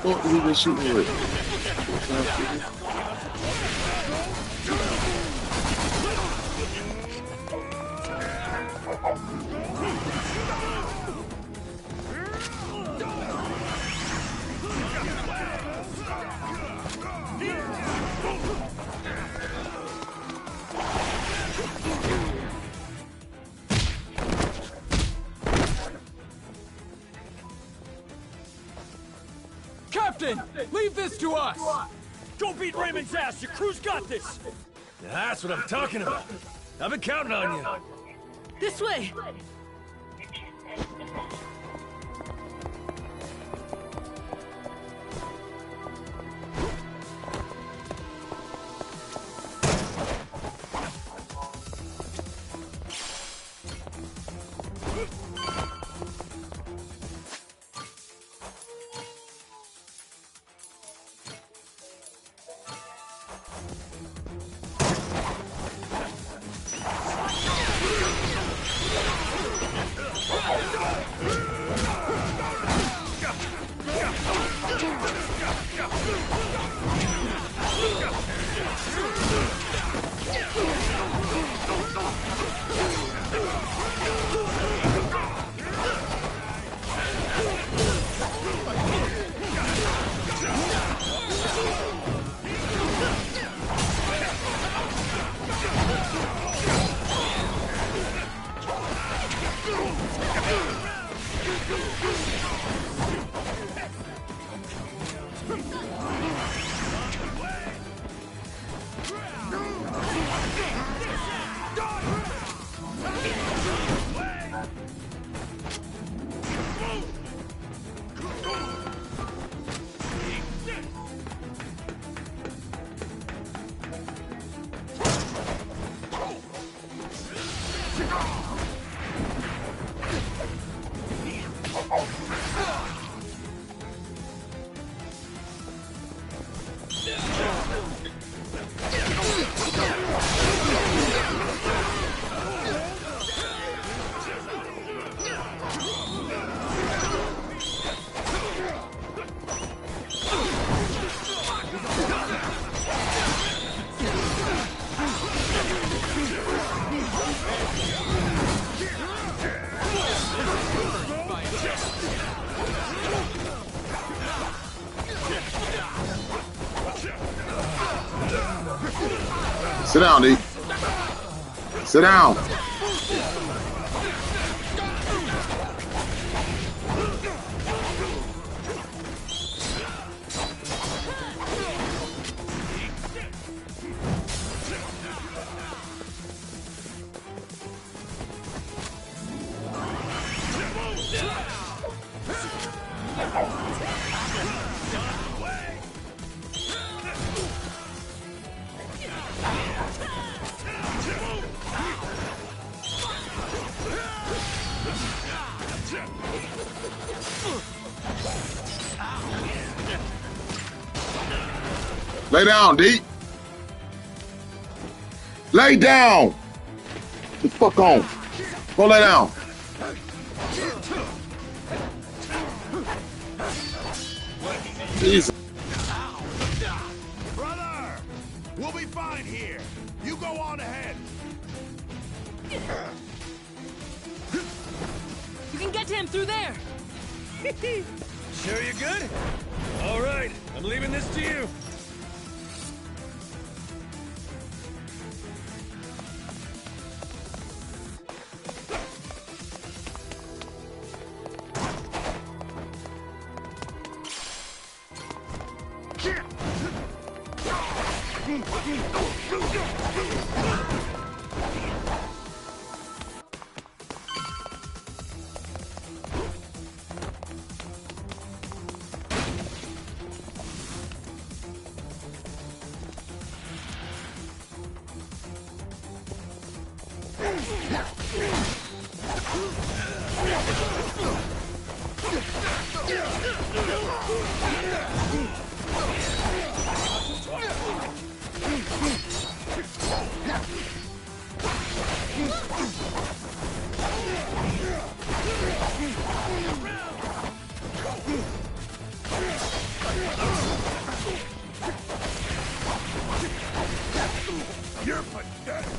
What have you been shooting with? Captain, leave this to us! Go beat Raymond's ass! Your crew's got this! That's what I'm talking about. I've been counting on you. This way! Sit down, D. Sit down. Lay down, D. Lay down. Get the fuck on. Go lay down. Jesus. Brother! We'll be fine here. You go on ahead. You can get to him through there! Sure you're good? All right, I'm leaving this to you. You're pathetic.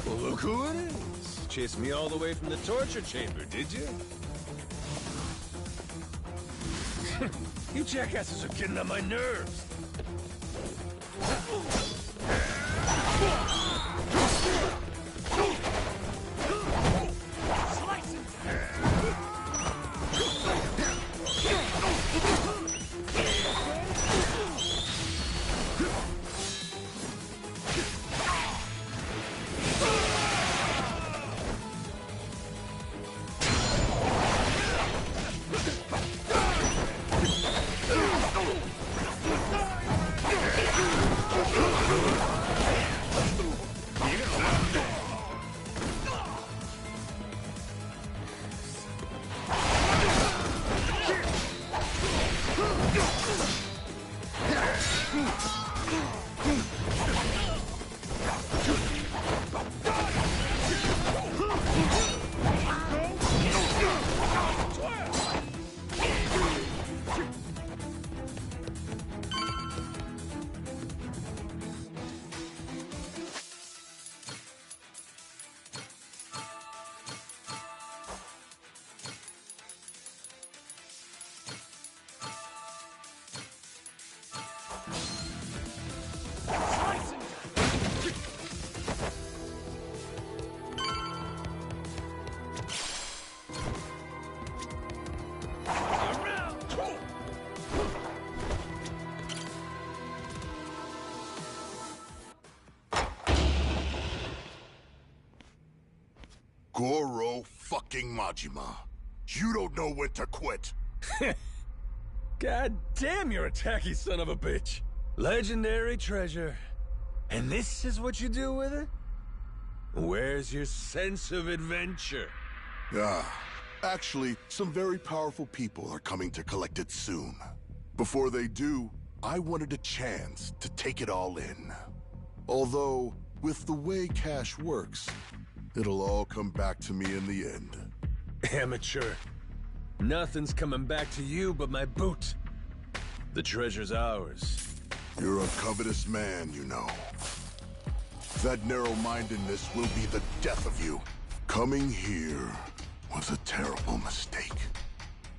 Well, look who it is. Chased me all the way from the torture chamber, did you? You jackasses are getting on my nerves. Goro fucking Majima. You don't know when to quit. God damn, you're a tacky son of a bitch. Legendary treasure. And this is what you do with it? Where's your sense of adventure? Actually, some very powerful people are coming to collect it soon. Before they do, I wanted a chance to take it all in. Although, with the way cash works, it'll all come back to me in the end. Amateur. Nothing's coming back to you but my boot. The treasure's ours. You're a covetous man, you know. That narrow-mindedness will be the death of you. Coming here was a terrible mistake.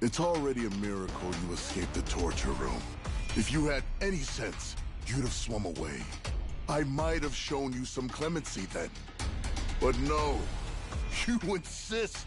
It's already a miracle you escaped the torture room. If you had any sense, you'd have swum away. I might have shown you some clemency then. But no, you insist.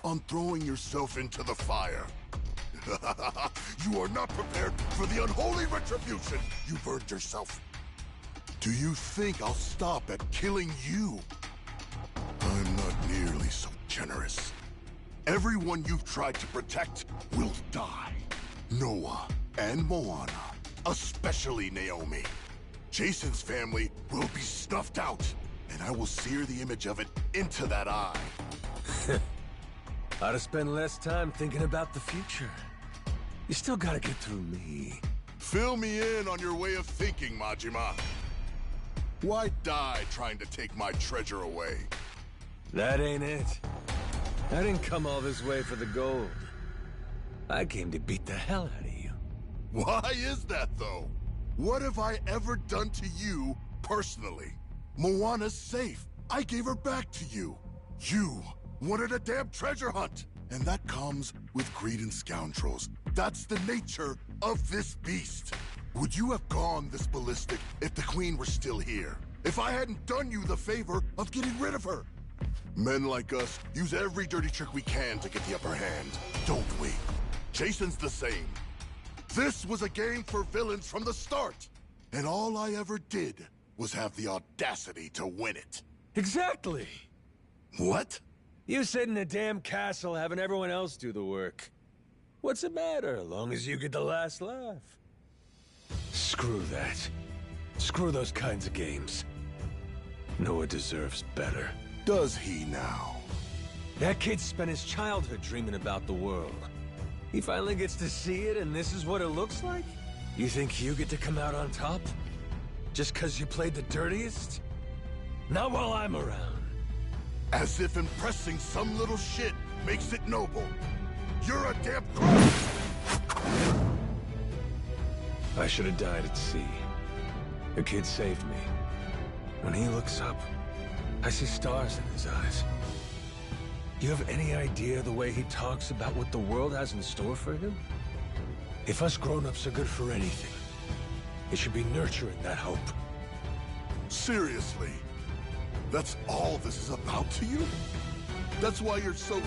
on throwing yourself into the fire. You are not prepared for the unholy retribution you've earned yourself. Do you think I'll stop at killing you? I'm not nearly so generous. Everyone you've tried to protect will die. Noah and Moana, especially Naomi. Jason's family will be snuffed out, and I will sear the image of it into that eye. Ought to spend less time thinking about the future. You still gotta get through me. Fill me in on your way of thinking, Majima. Why die trying to take my treasure away? That ain't it. I didn't come all this way for the gold. I came to beat the hell out of you. Why is that, though? What have I ever done to you, personally? Moana's safe. I gave her back to you. You wanted a damn treasure hunt. And that comes with greed and scoundrels. That's the nature of this beast. Would you have gone this ballistic if the Queen were still here? If I hadn't done you the favor of getting rid of her? Men like us use every dirty trick we can to get the upper hand, don't we? Jason's the same. This was a game for villains from the start. And all I ever did was have the audacity to win it. Exactly! What? You sit in a damn castle having everyone else do the work. What's the matter, long as you get the last laugh? Screw that. Screw those kinds of games. Noah deserves better. Does he now? That kid spent his childhood dreaming about the world. He finally gets to see it, and this is what it looks like? You think you get to come out on top? Just 'cause you played the dirtiest? Not while I'm around. As if impressing some little shit makes it noble. You're a damn crook! I should have died at sea. The kid saved me. When he looks up, I see stars in his eyes. You have any idea the way he talks about what the world has in store for him? If us grown-ups are good for anything, it should be nurturing that hope. Seriously? That's all this is about to you? That's why you're so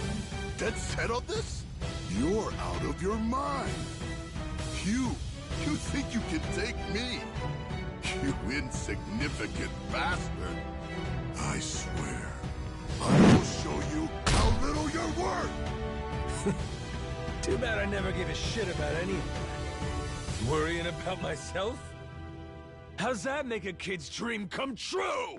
dead set on this? You're out of your mind. You think you can take me? You insignificant bastard. I swear, I will show you how little you're worth. Too bad I never gave a shit about anything. Worrying about myself? How's that make a kid's dream come true?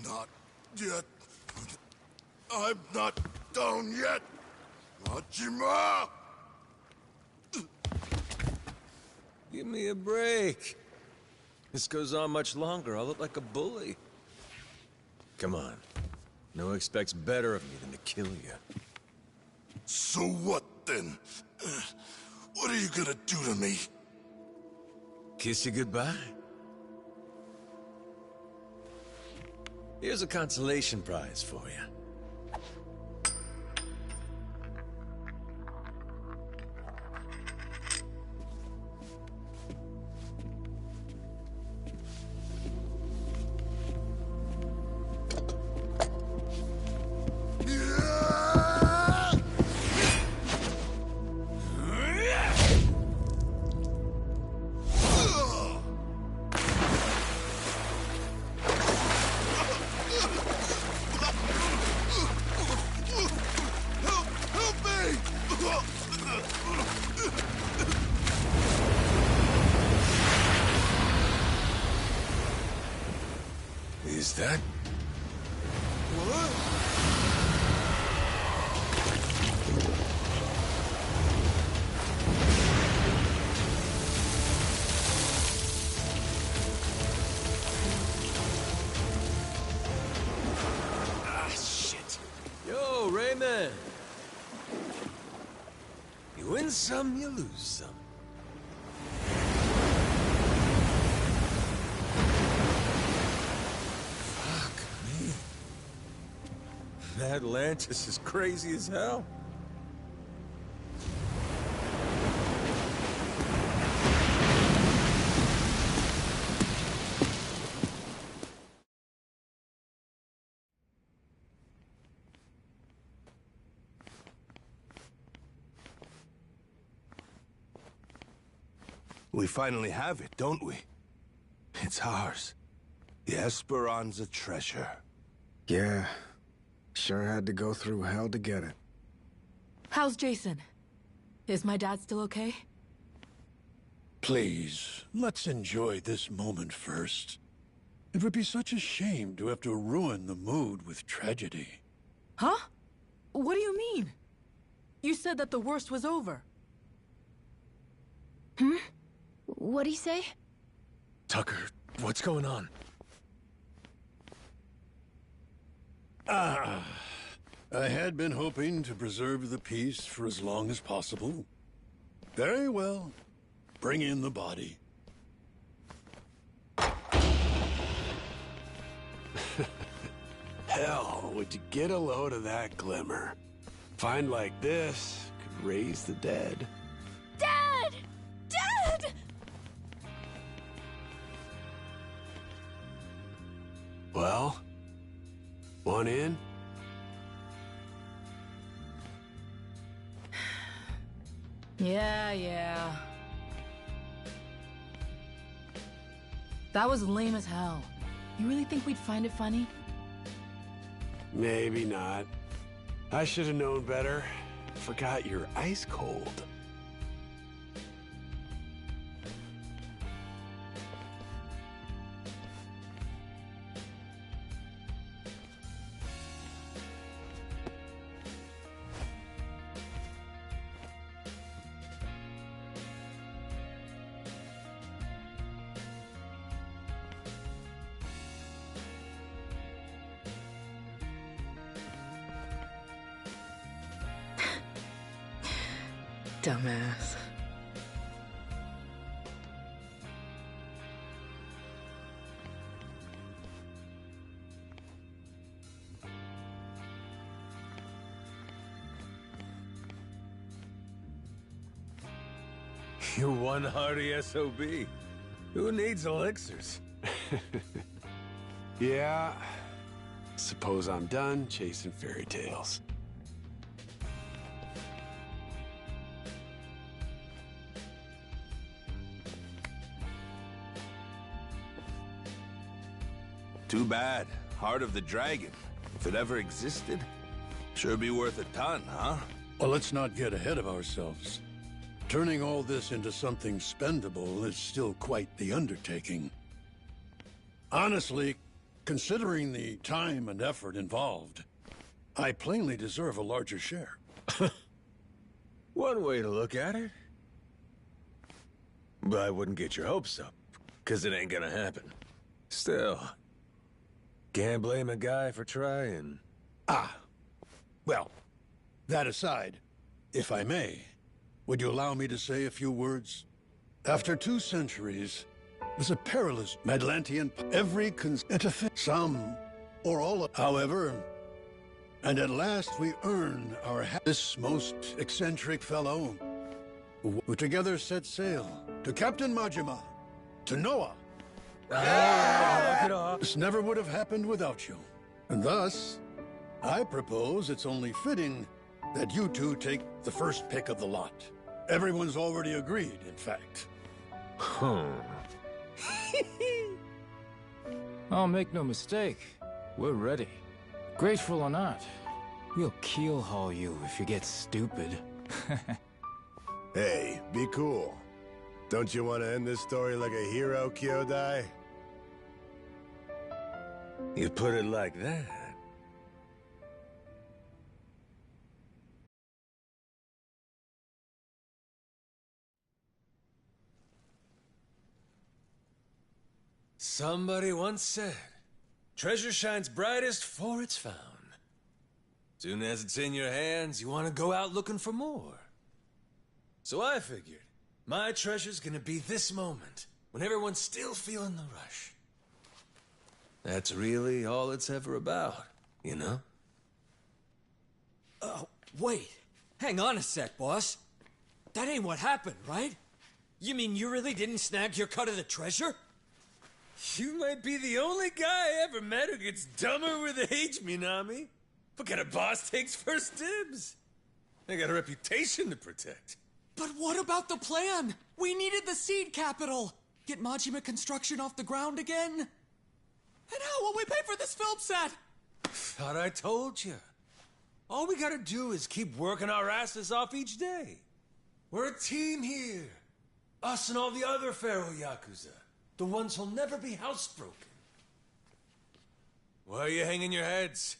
Not yet. I'm not down yet. Majima! Give me a break. This goes on much longer, I'll look like a bully. Come on. No one expects better of me than to kill you. So what then? What are you gonna do to me? Kiss you goodbye? Here's a consolation prize for you. Is that? Ah, shit. Yo, Raymond. You win some, you lose some. Atlantis is crazy as hell. We finally have it, don't we? It's ours. The Esperanza treasure. Yeah. Sure had to go through hell to get it. How's Jason? Is my dad still okay? Please, let's enjoy this moment first. It would be such a shame to have to ruin the mood with tragedy. Huh? What do you mean? You said that the worst was over. What'd he say? Tucker, what's going on? I had been hoping to preserve the peace for as long as possible. Very well. Bring in the body. Hell, would you get a load of that glimmer? Find like this could raise the dead. Dad! Dad! Well, one in? Yeah. That was lame as hell. You really think we'd find it funny? Maybe not. I should have known better. Forgot you're ice cold. Dumbass. You're one hardy SOB. Who needs elixirs? Yeah. Suppose I'm done chasing fairy tales. Too bad. Heart of the Dragon. If it ever existed, sure be worth a ton, huh? Well, let's not get ahead of ourselves. Turning all this into something spendable is still quite the undertaking. Honestly, considering the time and effort involved, I plainly deserve a larger share. One way to look at it. But I wouldn't get your hopes up, because it ain't gonna happen. Still, can't blame a guy for trying. Well, that aside, if I may, would you allow me to say a few words? After 2 centuries, it was a perilous Atlantean, some or all of, however, and at last we earn our this most eccentric fellow, who together set sail to Captain Majima, to Noah. Knock it off. This never would have happened without you. And thus, I propose it's only fitting that you two take the first pick of the lot. Everyone's already agreed, in fact. Oh, make no mistake. We're ready. Grateful or not, we'll keel-haul you if you get stupid. Hey, be cool. Don't you want to end this story like a hero, Kyodai? You put it like that. Somebody once said, treasure shines brightest for it's found. Soon as it's in your hands, you want to go out looking for more. So I figured, my treasure's gonna be this moment, when everyone's still feeling the rush. That's really all it's ever about, you know? Wait. Hang on a sec, boss. That ain't what happened, right? You mean you really didn't snag your cut of the treasure? You might be the only guy I ever met who gets dumber with age, Minami. What kind of boss takes first dibs? I got a reputation to protect. But what about the plan? We needed the seed capital. Get Majima construction off the ground again? And how will we pay for this film set? Thought I told you. All we gotta do is keep working our asses off each day. We're a team here. Us and all the other Pharaoh Yakuza. The ones who'll never be housebroken. Why are you hanging your heads?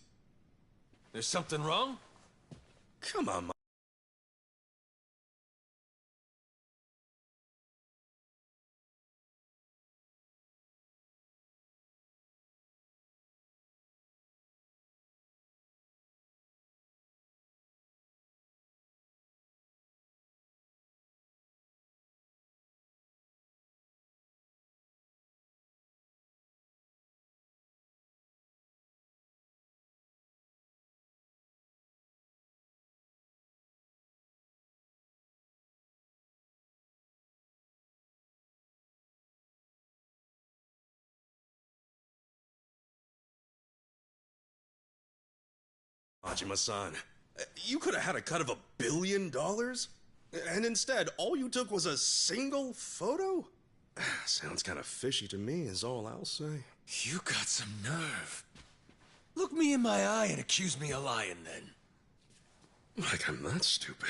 There's something wrong? Come on, Majima-san, you could have had a cut of $1 billion? And instead, all you took was a single photo? Sounds kind of fishy to me, is all I'll say. You got some nerve. Look me in my eye and accuse me of lying, then. Like I'm that stupid.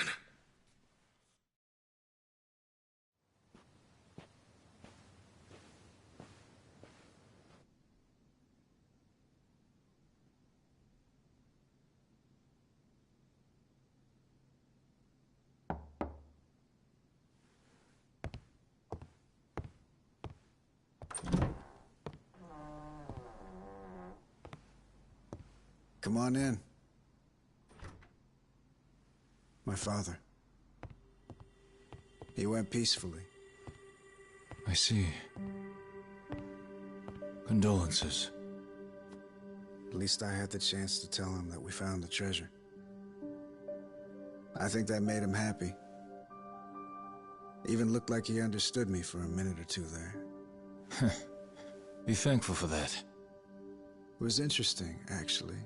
Come on in. My father. He went peacefully. I see. Condolences. At least I had the chance to tell him that we found the treasure. I think that made him happy. Even looked like he understood me for a minute or two there. Be thankful for that. It was interesting, actually.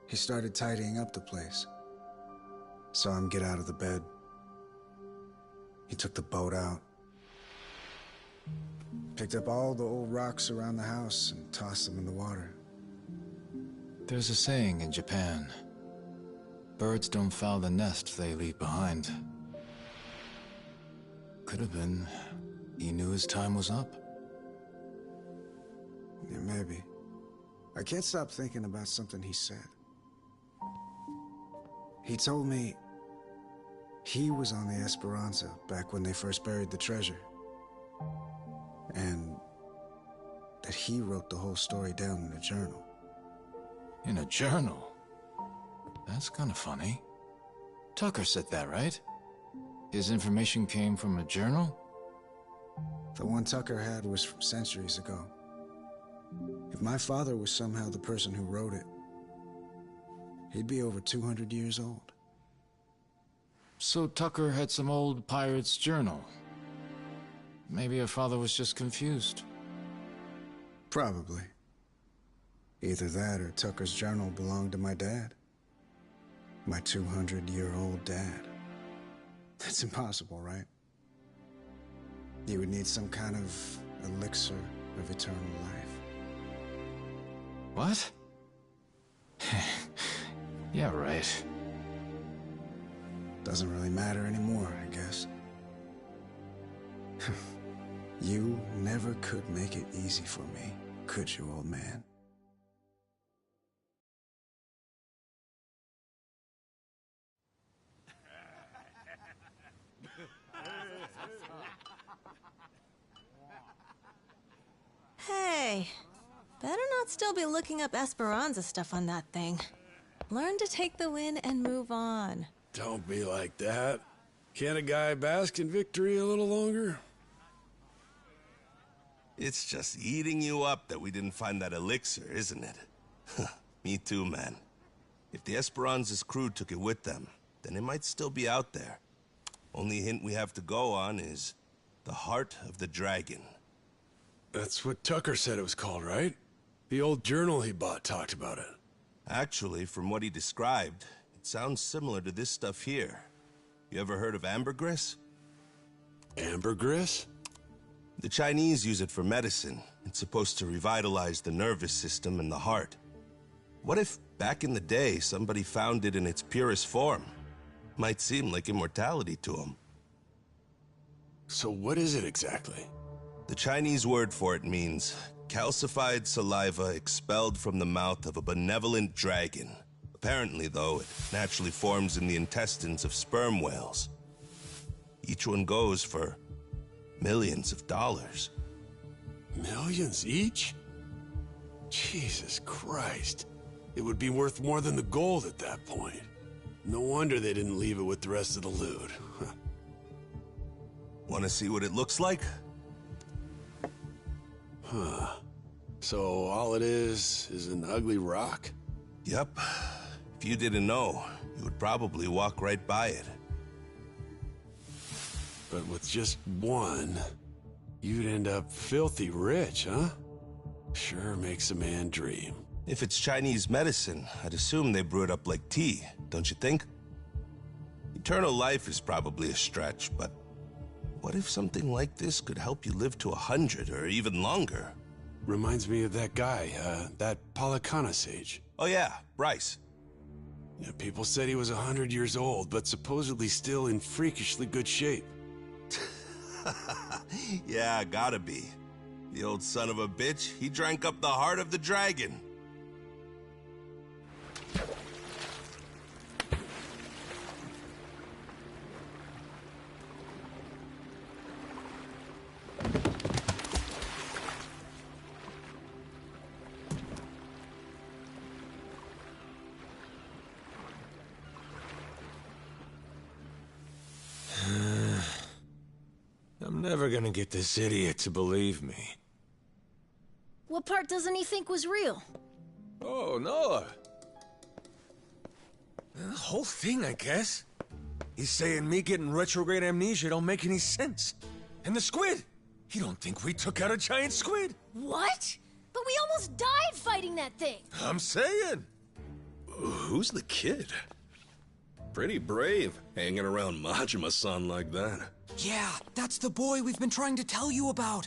He started tidying up the place. Saw him get out of the bed. He took the boat out. Picked up all the old rocks around the house and tossed them in the water. There's a saying in Japan. Birds don't foul the nest they leave behind. Could have been he knew his time was up. Yeah, maybe. I can't stop thinking about something he said. He told me he was on the Esperanza back when they first buried the treasure. And that he wrote the whole story down in a journal. In a journal? That's kind of funny. Tucker said that, right? His information came from a journal? The one Tucker had was from centuries ago. If my father was somehow the person who wrote it, he'd be over 200 years old. So Tucker had some old pirate's journal. Maybe your father was just confused. Probably. Either that or Tucker's journal belonged to my dad. My 200-year-old dad. That's impossible, right? You would need some kind of elixir of eternal life. What? Yeah, right. Doesn't really matter anymore, I guess. You never could make it easy for me, could you, old man? Hey, better not still be looking up Esperanza stuff on that thing. Learn to take the win and move on. Don't be like that. Can't a guy bask in victory a little longer? It's just eating you up that we didn't find that elixir, isn't it? Me too, man. If the Esperanza's crew took it with them, then it might still be out there. Only hint we have to go on is the Heart of the Dragon. That's what Tucker said it was called, right? The old journal he bought talked about it. Actually, from what he described, it sounds similar to this stuff here. You ever heard of ambergris? Ambergris? The Chinese use it for medicine. It's supposed to revitalize the nervous system and the heart. What if, back in the day, somebody found it in its purest form? Might seem like immortality to them. So what is it exactly? The Chinese word for it means calcified saliva expelled from the mouth of a benevolent dragon. Apparently, though, it naturally forms in the intestines of sperm whales. Each one goes for millions of dollars. Millions each? Jesus Christ. It would be worth more than the gold at that point. No wonder they didn't leave it with the rest of the loot. Want to see what it looks like? Huh. So all it is an ugly rock? Yep. If you didn't know, you would probably walk right by it. But with just one, you'd end up filthy rich, huh? Sure makes a man dream. If it's Chinese medicine, I'd assume they brew it up like tea, don't you think? Eternal life is probably a stretch, but what if something like this could help you live to 100 or even longer? Reminds me of that guy, that Palakana sage. Oh yeah, Bryce. Yeah, people said he was 100 years old, but supposedly still in freakishly good shape. Yeah, gotta be. The old son of a bitch, he drank up the heart of the dragon. I'm never gonna get this idiot to believe me. What part doesn't he think was real? Oh, Noah. The whole thing, I guess. He's saying me getting retrograde amnesia don't make any sense. And the squid! He don't think we took out a giant squid! What? But we almost died fighting that thing! I'm saying! Who's the kid? Pretty brave, hanging around Majima-san like that. Yeah, that's the boy we've been trying to tell you about.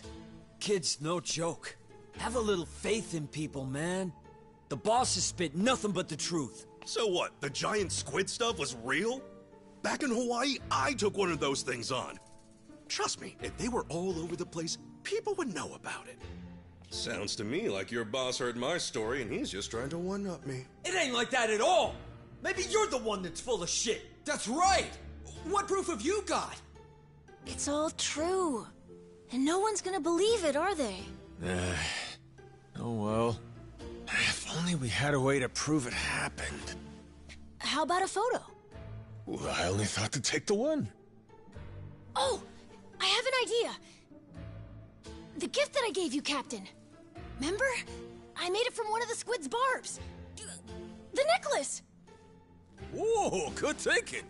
Kid's no joke. Have a little faith in people, man. The boss has spit nothing but the truth. So what, the giant squid stuff was real? Back in Hawaii, I took one of those things on. Trust me, if they were all over the place, people would know about it. Sounds to me like your boss heard my story and he's just trying to one-up me. It ain't like that at all! Maybe you're the one that's full of shit! That's right! What proof have you got? It's all true. And no one's gonna believe it, are they? Oh well. If only we had a way to prove it happened. How about a photo? Well, I only thought to take the one. Oh! I have an idea! The gift that I gave you, Captain. Remember? I made it from one of the squid's barbs. The necklace! Whoa, good thinking.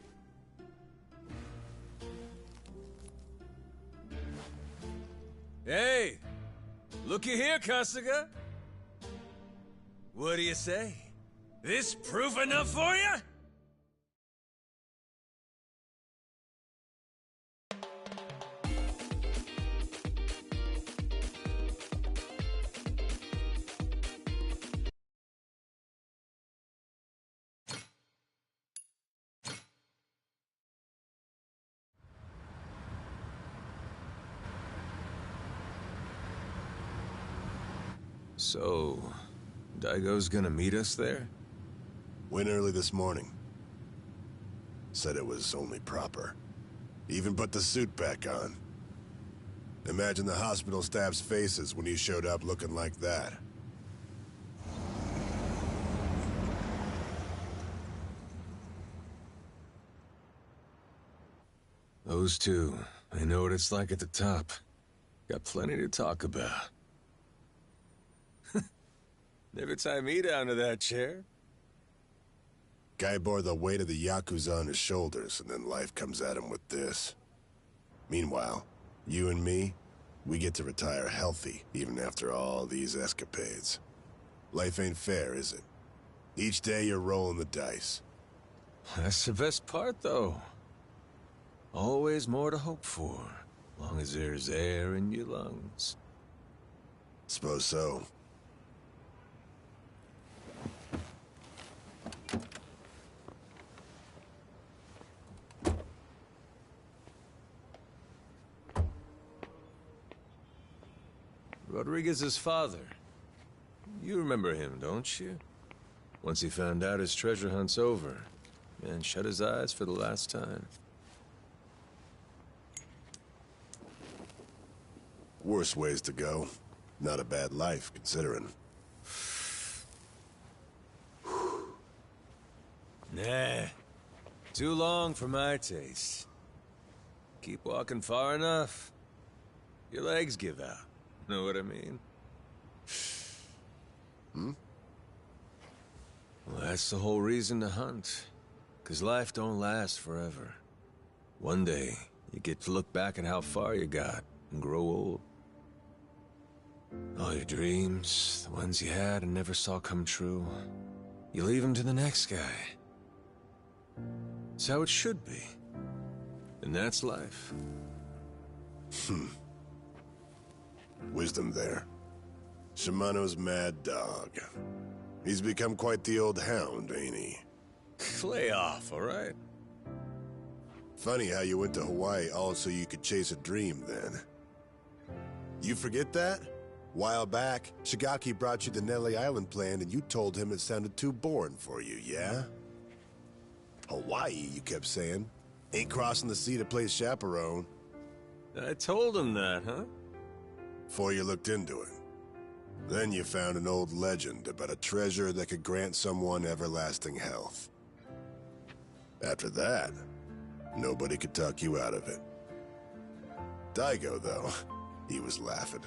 Hey, looky here, Kasuga. What do you say? This proof enough for you? So, Daigo's gonna meet us there? Went early this morning. Said it was only proper. Even put the suit back on. Imagine the hospital staff's faces when he showed up looking like that. Those two, they know what it's like at the top. Got plenty to talk about. Never tie me down to that chair. Guy bore the weight of the Yakuza on his shoulders, and then life comes at him with this. Meanwhile, you and me, we get to retire healthy, even after all these escapades. Life ain't fair, is it? Each day you're rolling the dice. That's the best part, though. Always more to hope for, long as there's air in your lungs. Suppose so. Rodriguez's father. You remember him, don't you? Once he found out his treasure hunt's over, and shut his eyes for the last time. Worse ways to go. Not a bad life, considering. Nah. Too long for my taste. Keep walking far enough, your legs give out. Know what I mean? Well, that's the whole reason to hunt. 'Cause life don't last forever. One day, you get to look back at how far you got and grow old. All your dreams, the ones you had and never saw come true, you leave them to the next guy. It's how it should be. And that's life. Wisdom there. Shimano's mad dog. He's become quite the old hound, ain't he? Lay off, all right? Funny how you went to Hawaii all so you could chase a dream then. You forget that? While back, Shigaki brought you the Nelly Island plan and you told him it sounded too boring for you, yeah? Hawaii, you kept saying. Ain't crossing the sea to play chaperone. I told him that, huh? Before you looked into it. Then you found an old legend about a treasure that could grant someone everlasting health. After that, nobody could talk you out of it. Daigo, though, he was laughing.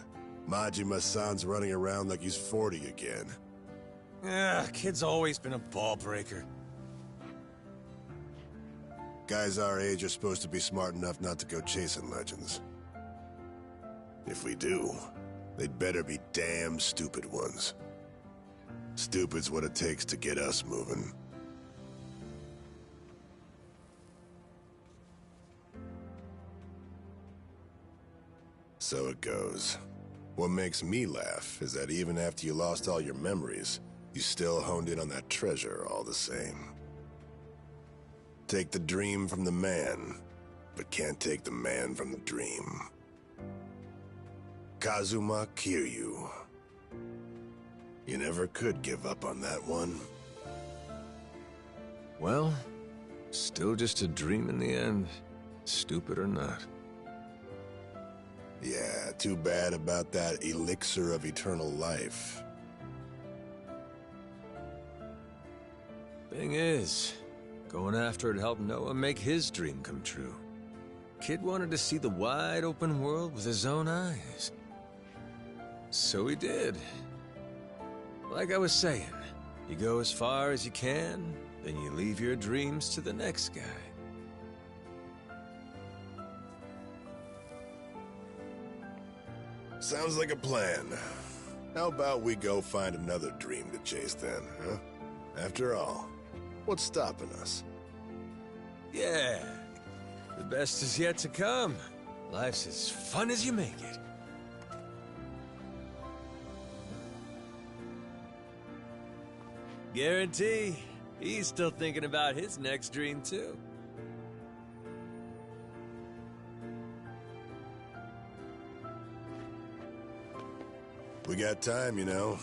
Majima-san's running around like he's 40 again. Kid's always been a ball breaker. Guys our age are supposed to be smart enough not to go chasing legends. If we do, they'd better be damn stupid ones. Stupid's what it takes to get us moving. So it goes. What makes me laugh is that even after you lost all your memories, you still honed in on that treasure all the same. Take the dream from the man, but can't take the man from the dream. Kazuma Kiryu. You never could give up on that one. Well, still just a dream in the end, stupid or not. Yeah, too bad about that elixir of eternal life. Thing is, going after it helped Noah make his dream come true. Kid wanted to see the wide open world with his own eyes. So he did. Like I was saying, you go as far as you can, then you leave your dreams to the next guy. Sounds like a plan. How about we go find another dream to chase then, huh? After all, what's stopping us? Yeah, the best is yet to come. Life's as fun as you make it. Guarantee he's still thinking about his next dream too. We got time, you know.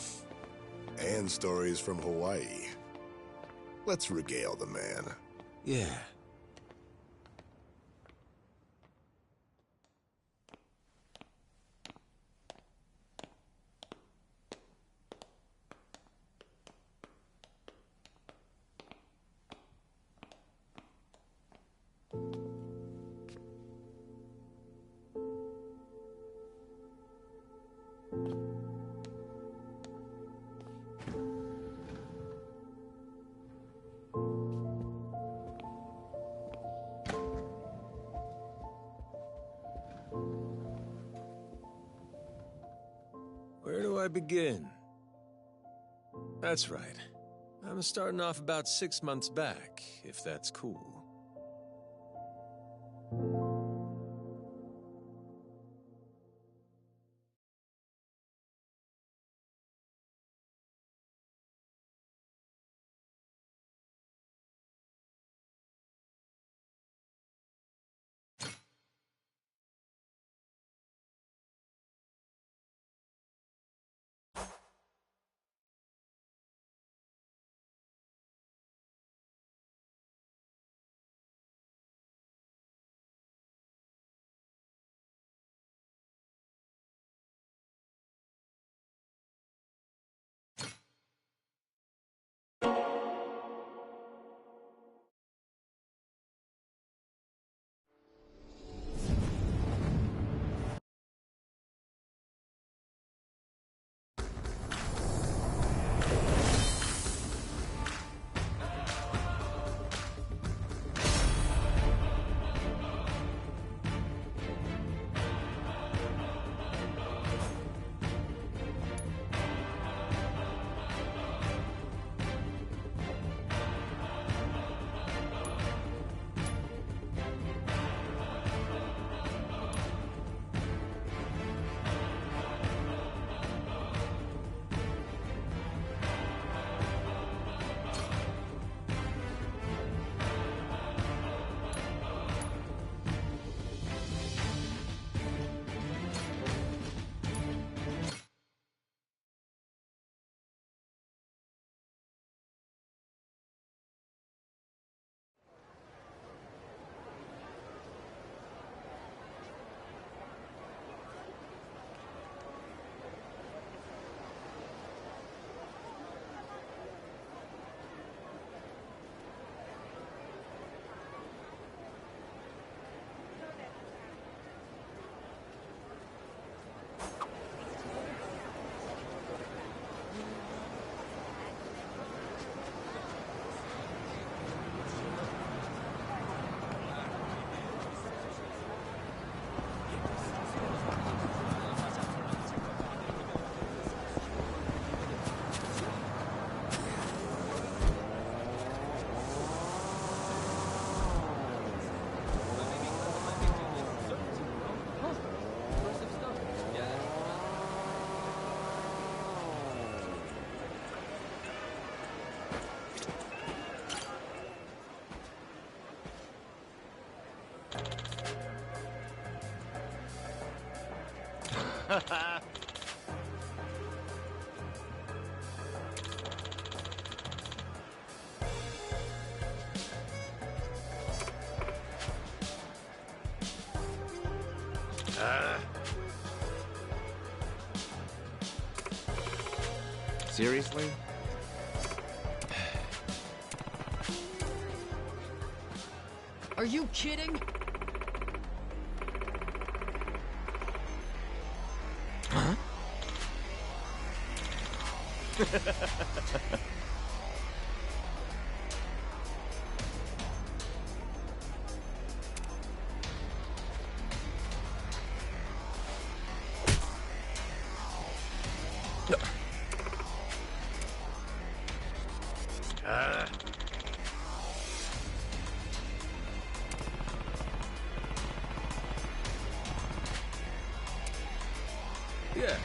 And stories from Hawaii. Let's regale the man. Yeah. Where do I begin? That's right. I'm starting off about 6 months back, if that's cool. Seriously? Are you kidding? Huh? Yeah.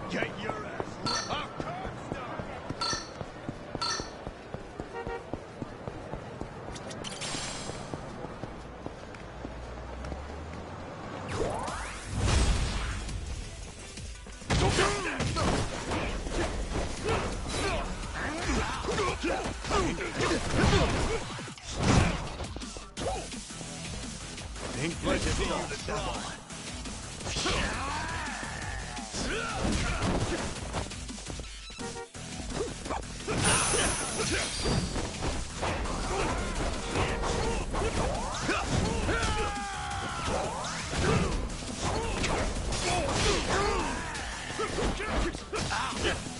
Get your ass up, Think like a the devil. Ah!